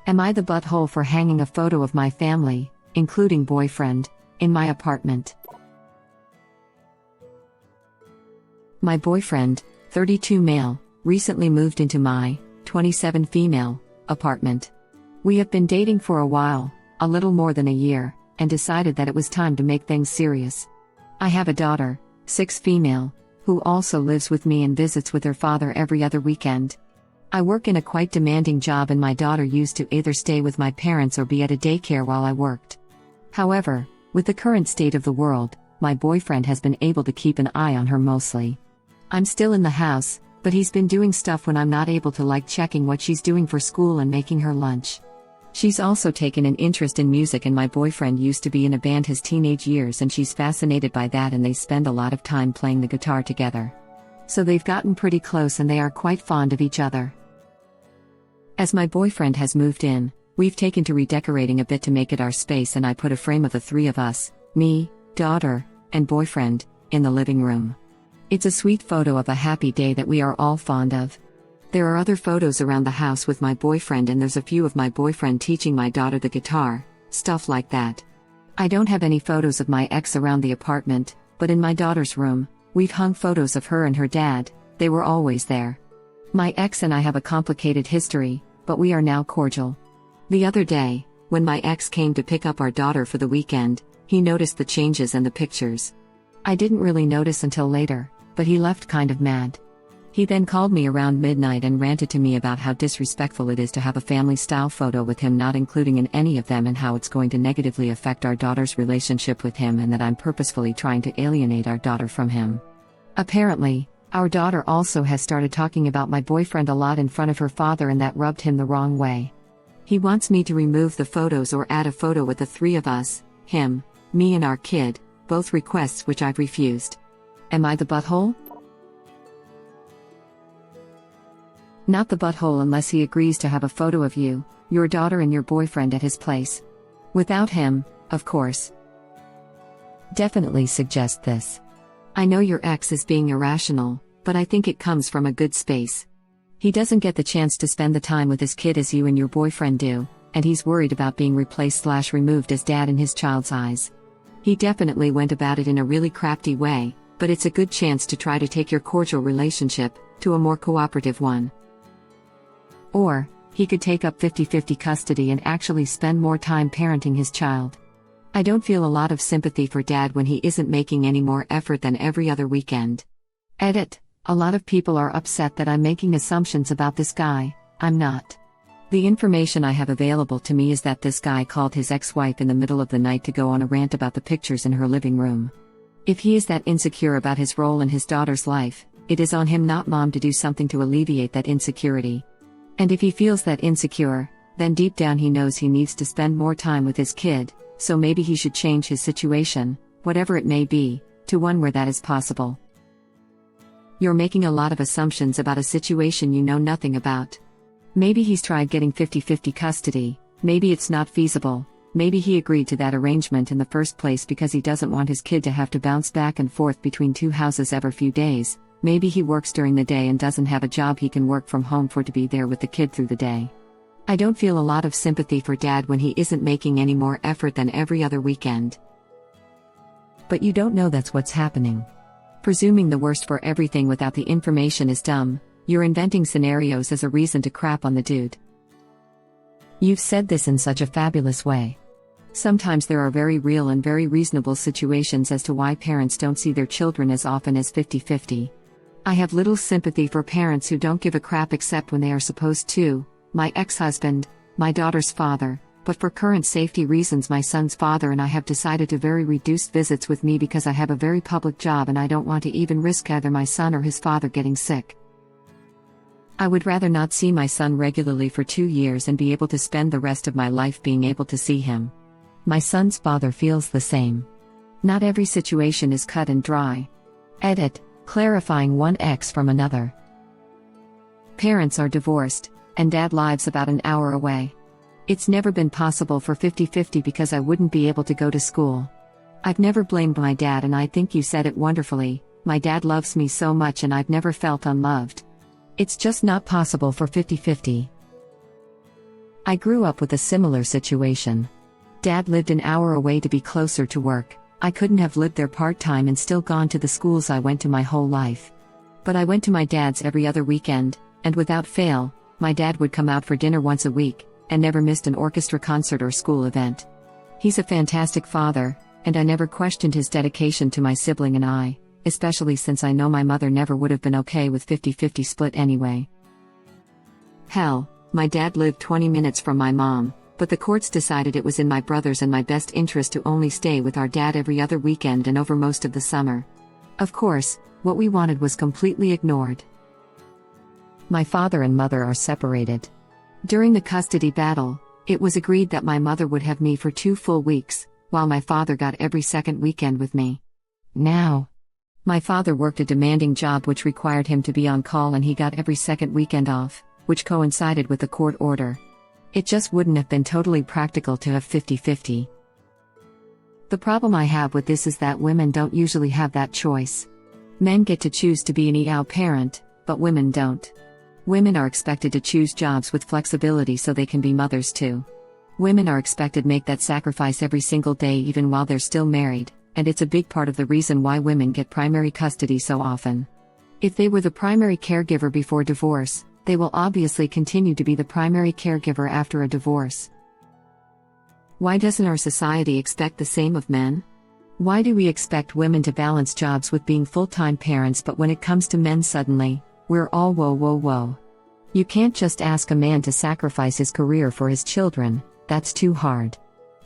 Am I the butthole for hanging a photo of my family, including boyfriend, in my apartment? My boyfriend, 32 male, recently moved into my, 27 female, apartment. We have been dating for a while, a little more than a year, and decided that it was time to make things serious. I have a daughter, 6 female, who also lives with me and visits with her father every other weekend. I work in a quite demanding job and my daughter used to either stay with my parents or be at a daycare while I worked. However, with the current state of the world, my boyfriend has been able to keep an eye on her mostly. I'm still in the house, but he's been doing stuff when I'm not able to, like checking what she's doing for school and making her lunch. She's also taken an interest in music and my boyfriend used to be in a band his teenage years and she's fascinated by that and they spend a lot of time playing the guitar together. So they've gotten pretty close and they are quite fond of each other. As my boyfriend has moved in, we've taken to redecorating a bit to make it our space and I put a frame of the 3 of us, me, daughter, and boyfriend, in the living room. It's a sweet photo of a happy day that we are all fond of. There are other photos around the house with my boyfriend and there's a few of my boyfriend teaching my daughter the guitar, stuff like that. I don't have any photos of my ex around the apartment, but in my daughter's room, we've hung photos of her and her dad, they were always there. My ex and I have a complicated history, but we are now cordial. The other day, when my ex came to pick up our daughter for the weekend, he noticed the changes and the pictures. I didn't really notice until later, but he left kind of mad. He then called me around midnight and ranted to me about how disrespectful it is to have a family-style photo with him not including in any of them and how it's going to negatively affect our daughter's relationship with him and that I'm purposefully trying to alienate our daughter from him. Apparently, our daughter also has started talking about my boyfriend a lot in front of her father and that rubbed him the wrong way. He wants me to remove the photos or add a photo with the 3 of us, him, me and our kid, both requests which I've refused. Am I the butthole? Not the butthole unless he agrees to have a photo of you, your daughter and your boyfriend at his place. Without him, of course. Definitely suggest this. I know your ex is being irrational, but I think it comes from a good space. He doesn't get the chance to spend the time with his kid as you and your boyfriend do, and he's worried about being replaced/removed as dad in his child's eyes. He definitely went about it in a really crafty way, but it's a good chance to try to take your cordial relationship to a more cooperative one. Or, he could take up 50-50 custody and actually spend more time parenting his child. I don't feel a lot of sympathy for dad when he isn't making any more effort than every other weekend. Edit: a lot of people are upset that I'm making assumptions about this guy, I'm not. The information I have available to me is that this guy called his ex-wife in the middle of the night to go on a rant about the pictures in her living room. If he is that insecure about his role in his daughter's life, it is on him not mom to do something to alleviate that insecurity. And if he feels that insecure, then deep down he knows he needs to spend more time with his kid, so maybe he should change his situation, whatever it may be, to one where that is possible. You're making a lot of assumptions about a situation you know nothing about. Maybe he's tried getting 50-50 custody, maybe it's not feasible, maybe he agreed to that arrangement in the first place because he doesn't want his kid to have to bounce back and forth between 2 houses every few days. Maybe he works during the day and doesn't have a job he can work from home for to be there with the kid through the day. I don't feel a lot of sympathy for dad when he isn't making any more effort than every other weekend. But you don't know that's what's happening. Presuming the worst for everything without the information is dumb. You're inventing scenarios as a reason to crap on the dude. You've said this in such a fabulous way. Sometimes there are very real and very reasonable situations as to why parents don't see their children as often as 50-50. I have little sympathy for parents who don't give a crap except when they are supposed to, my ex-husband, my daughter's father, but for current safety reasons my son's father and I have decided to very reduce visits with me because I have a very public job and I don't want to even risk either my son or his father getting sick. I would rather not see my son regularly for 2 years and be able to spend the rest of my life being able to see him. My son's father feels the same. Not every situation is cut and dry. Edit: clarifying one ex from another. Parents are divorced, and dad lives about an hour away. It's never been possible for 50-50 because I wouldn't be able to go to school. I've never blamed my dad and I think you said it wonderfully, my dad loves me so much and I've never felt unloved. It's just not possible for 50-50. I grew up with a similar situation. Dad lived an hour away to be closer to work. I couldn't have lived there part-time and still gone to the schools I went to my whole life. But I went to my dad's every other weekend, and without fail, my dad would come out for dinner once a week, and never missed an orchestra concert or school event. He's a fantastic father, and I never questioned his dedication to my sibling and I, especially since I know my mother never would have been okay with 50-50 split anyway. Hell, my dad lived 20 minutes from my mom, but the courts decided it was in my brother's and my best interest to only stay with our dad every other weekend and over most of the summer. Of course, what we wanted was completely ignored. My father and mother are separated. During the custody battle, it was agreed that my mother would have me for 2 full weeks, while my father got every second weekend with me. Now, my father worked a demanding job which required him to be on call, and he got every second weekend off, which coincided with the court order. It just wouldn't have been totally practical to have 50-50. The problem I have with this is that women don't usually have that choice. Men get to choose to be an EAU parent, but women don't. Women are expected to choose jobs with flexibility so they can be mothers too. Women are expected to make that sacrifice every single day even while they're still married, and it's a big part of the reason why women get primary custody so often. If they were the primary caregiver before divorce, they will obviously continue to be the primary caregiver after a divorce. Why doesn't our society expect the same of men? Why do we expect women to balance jobs with being full-time parents, but when it comes to men suddenly, we're all whoa. You can't just ask a man to sacrifice his career for his children, that's too hard.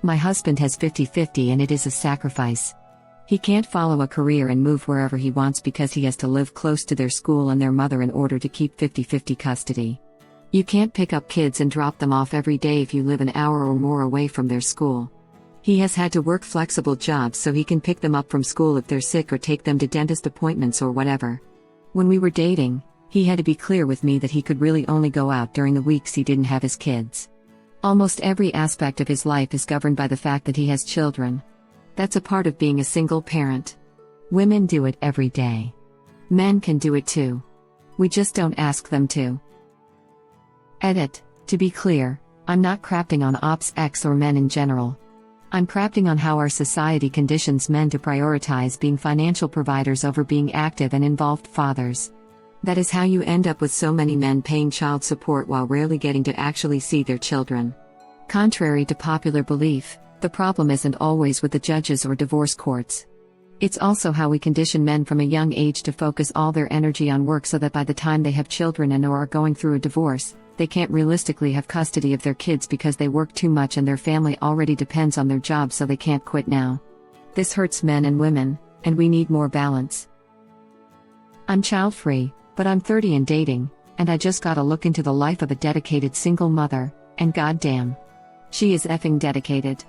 My husband has 50-50 and it is a sacrifice. He can't follow a career and move wherever he wants because he has to live close to their school and their mother in order to keep 50-50 custody. You can't pick up kids and drop them off every day if you live an hour or more away from their school. He has had to work flexible jobs so he can pick them up from school if they're sick or take them to dentist appointments or whatever. When we were dating, he had to be clear with me that he could really only go out during the weeks he didn't have his kids. Almost every aspect of his life is governed by the fact that he has children. That's a part of being a single parent. Women do it every day. Men can do it too. We just don't ask them to. Edit. To be clear, I'm not crapping on Ops X or men in general. I'm crapping on how our society conditions men to prioritize being financial providers over being active and involved fathers. That is how you end up with so many men paying child support while rarely getting to actually see their children. Contrary to popular belief, the problem isn't always with the judges or divorce courts. It's also how we condition men from a young age to focus all their energy on work so that by the time they have children and or are going through a divorce, they can't realistically have custody of their kids because they work too much and their family already depends on their job, so they can't quit now. This hurts men and women, and we need more balance. I'm child-free, but I'm 30 and dating, and I just got a look into the life of a dedicated single mother, and goddamn, she is effing dedicated.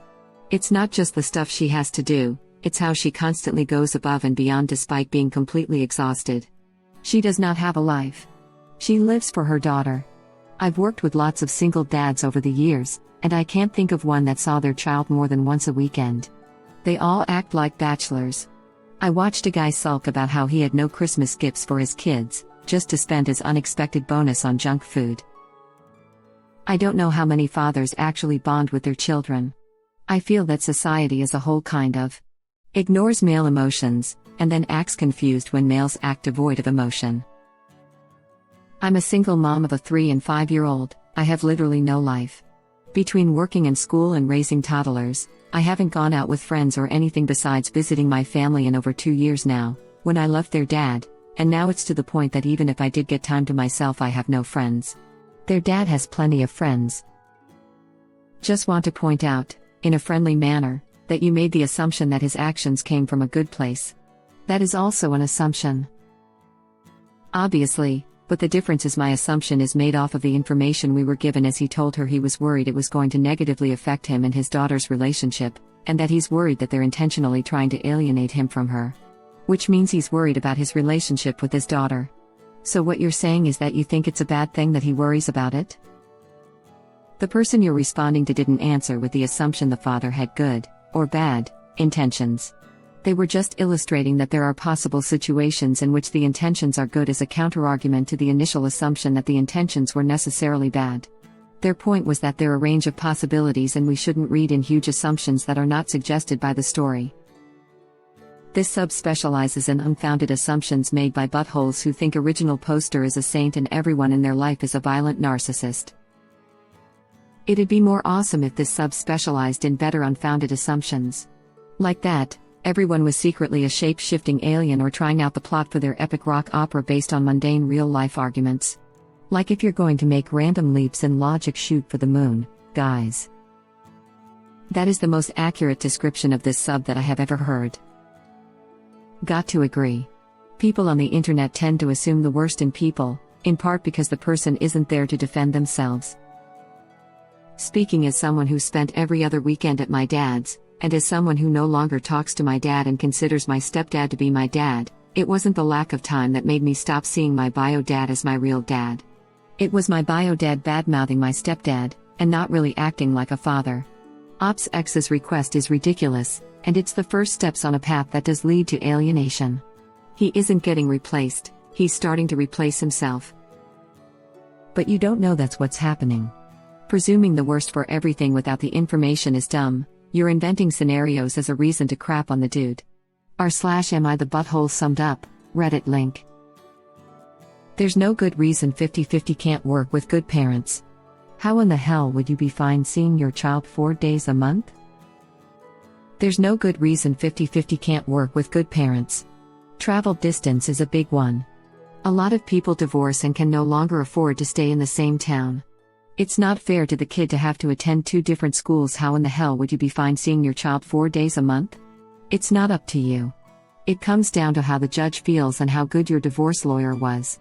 It's not just the stuff she has to do, it's how she constantly goes above and beyond despite being completely exhausted. She does not have a life. She lives for her daughter. I've worked with lots of single dads over the years, and I can't think of one that saw their child more than once a weekend. They all act like bachelors. I watched a guy sulk about how he had no Christmas gifts for his kids, just to spend his unexpected bonus on junk food. I don't know how many fathers actually bond with their children. I feel that society as a whole kind of ignores male emotions, and then acts confused when males act devoid of emotion. I'm a single mom of a 3- and 5-year-old, I have literally no life. Between working and school and raising toddlers, I haven't gone out with friends or anything besides visiting my family in over 2 years now, when I left their dad, and now it's to the point that even if I did get time to myself I have no friends. Their dad has plenty of friends. Just want to point out, in a friendly manner, that you made the assumption that his actions came from a good place. That is also an assumption. Obviously, but the difference is my assumption is made off of the information we were given, as he told her he was worried it was going to negatively affect him and his daughter's relationship, and that he's worried that they're intentionally trying to alienate him from her. Which means he's worried about his relationship with his daughter. So what you're saying is that you think it's a bad thing that he worries about it? The person you're responding to didn't answer with the assumption the father had good, or bad, intentions. They were just illustrating that there are possible situations in which the intentions are good as a counterargument to the initial assumption that the intentions were necessarily bad. Their point was that there are a range of possibilities and we shouldn't read in huge assumptions that are not suggested by the story. This sub specializes in unfounded assumptions made by buttholes who think original poster is a saint and everyone in their life is a violent narcissist. It'd be more awesome if this sub specialized in better unfounded assumptions. Like that, everyone was secretly a shape-shifting alien or trying out the plot for their epic rock opera based on mundane real-life arguments. Like if you're going to make random leaps in logic, shoot for the moon, guys. That is the most accurate description of this sub that I have ever heard. Got to agree. People on the internet tend to assume the worst in people, in part because the person isn't there to defend themselves. Speaking as someone who spent every other weekend at my dad's, and as someone who no longer talks to my dad and considers my stepdad to be my dad, it wasn't the lack of time that made me stop seeing my bio dad as my real dad. It was my bio dad badmouthing my stepdad, and not really acting like a father. Ops X's request is ridiculous, and it's the first steps on a path that does lead to alienation. He isn't getting replaced, he's starting to replace himself. But you don't know that's what's happening. Presuming the worst for everything without the information is dumb. You're inventing scenarios as a reason to crap on the dude. r/am I the butthole summed up, Reddit link. There's no good reason 50-50 can't work with good parents. How in the hell would you be fine seeing your child 4 days a month? There's no good reason 50-50 can't work with good parents. Travel distance is a big one. A lot of people divorce and can no longer afford to stay in the same town. It's not fair to the kid to have to attend 2 different schools. How in the hell would you be fine seeing your child 4 days a month? It's not up to you. It comes down to how the judge feels and how good your divorce lawyer was.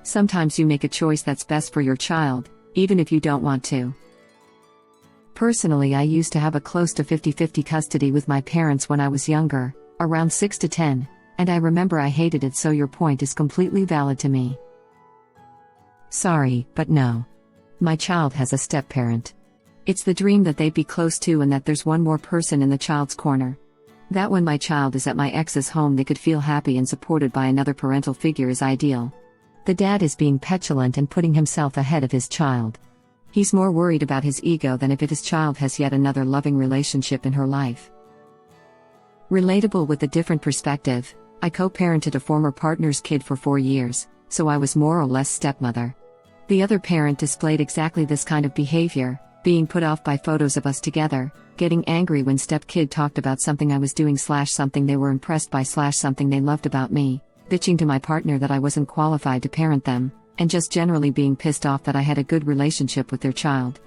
Sometimes you make a choice that's best for your child, even if you don't want to. Personally, I used to have a close to 50-50 custody with my parents when I was younger, around 6 to 10, and I remember I hated it, so your point is completely valid to me. Sorry, but no. My child has a step-parent. It's the dream that they'd be close to and that there's one more person in the child's corner. That when my child is at my ex's home they could feel happy and supported by another parental figure is ideal. The dad is being petulant and putting himself ahead of his child. He's more worried about his ego than if his child has yet another loving relationship in her life. Relatable with a different perspective, I co-parented a former partner's kid for 4 years. So I was more or less stepmother. The other parent displayed exactly this kind of behavior, being put off by photos of us together, getting angry when stepkid talked about something I was doing / something they were impressed by / something they loved about me, bitching to my partner that I wasn't qualified to parent them, and just generally being pissed off that I had a good relationship with their child.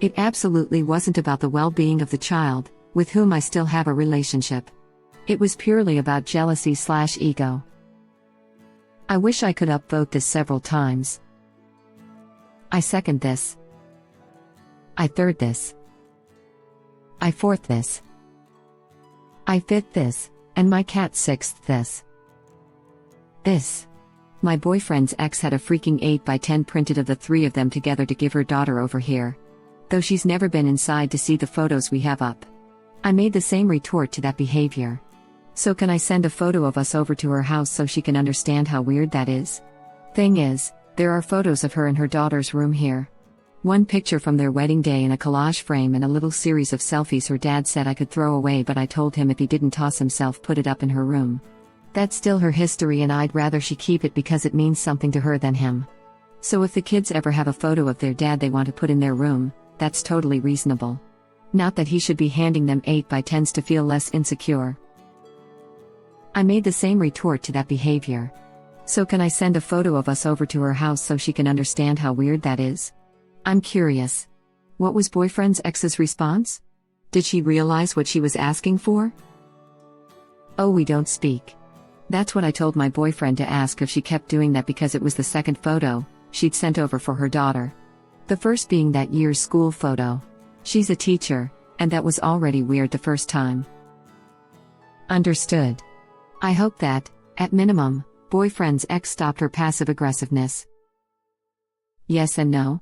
It absolutely wasn't about the well-being of the child, with whom I still have a relationship. It was purely about jealousy / ego. I wish I could upvote this several times. I second this. I third this. I fourth this. I fifth this, and my cat sixth this. This. My boyfriend's ex had a freaking 8x10 printed of the 3 of them together to give her daughter over here. Though she's never been inside to see the photos we have up. I made the same retort to that behavior. So can I send a photo of us over to her house so she can understand how weird that is? Thing is, there are photos of her in her daughter's room here. One picture from their wedding day in a collage frame and a little series of selfies her dad said I could throw away, but I told him if he didn't toss himself put it up in her room. That's still her history and I'd rather she keep it because it means something to her than him. So if the kids ever have a photo of their dad they want to put in their room, that's totally reasonable. Not that he should be handing them 8x10s to feel less insecure. I made the same retort to that behavior. So can I send a photo of us over to her house so she can understand how weird that is? I'm curious. What was boyfriend's ex's response? Did she realize what she was asking for? Oh, we don't speak. That's what I told my boyfriend to ask if she kept doing that because it was the second photo she'd sent over for her daughter. The first being that year's school photo. She's a teacher, and that was already weird the first time. Understood. I hope that, at minimum, boyfriend's ex stopped her passive aggressiveness. Yes and no.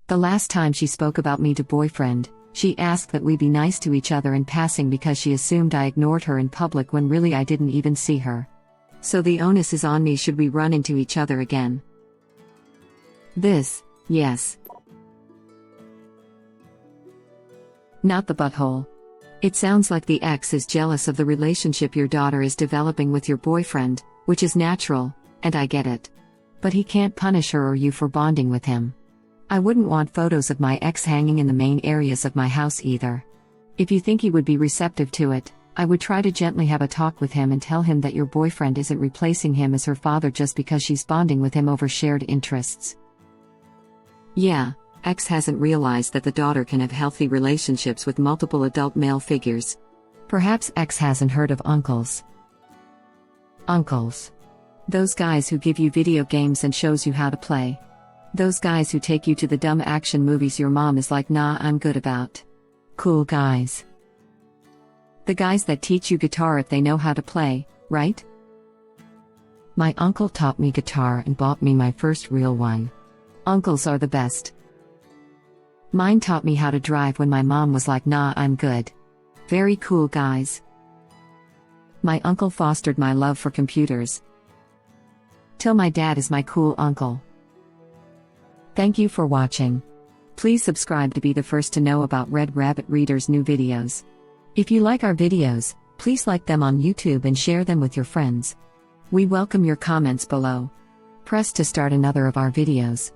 The last time she spoke about me to boyfriend, she asked that we be nice to each other in passing because she assumed I ignored her in public when really I didn't even see her. So the onus is on me should we run into each other again. This, Yes. Not the butthole. It sounds like the ex is jealous of the relationship your daughter is developing with your boyfriend, which is natural, and I get it. But he can't punish her or you for bonding with him. I wouldn't want photos of my ex hanging in the main areas of my house either. If you think he would be receptive to it, I would try to gently have a talk with him and tell him that your boyfriend isn't replacing him as her father just because she's bonding with him over shared interests. Yeah, ex hasn't realized that the daughter can have healthy relationships with multiple adult male figures. Perhaps ex hasn't heard of uncles. Uncles. Those guys who give you video games and shows you how to play. Those guys who take you to the dumb action movies your mom is like, nah, I'm good about. Cool guys. The guys that teach you guitar if they know how to play, right? My uncle taught me guitar and bought me my first real one. Uncles are the best. Mine taught me how to drive when my mom was like, nah, I'm good. Very cool guys. My uncle fostered my love for computers. Till my dad is my cool uncle. Thank you for watching. Please subscribe to be the first to know about Red Rabbit Reader's new videos. If you like our videos, please like them on YouTube and share them with your friends. We welcome your comments below. Press to start another of our videos.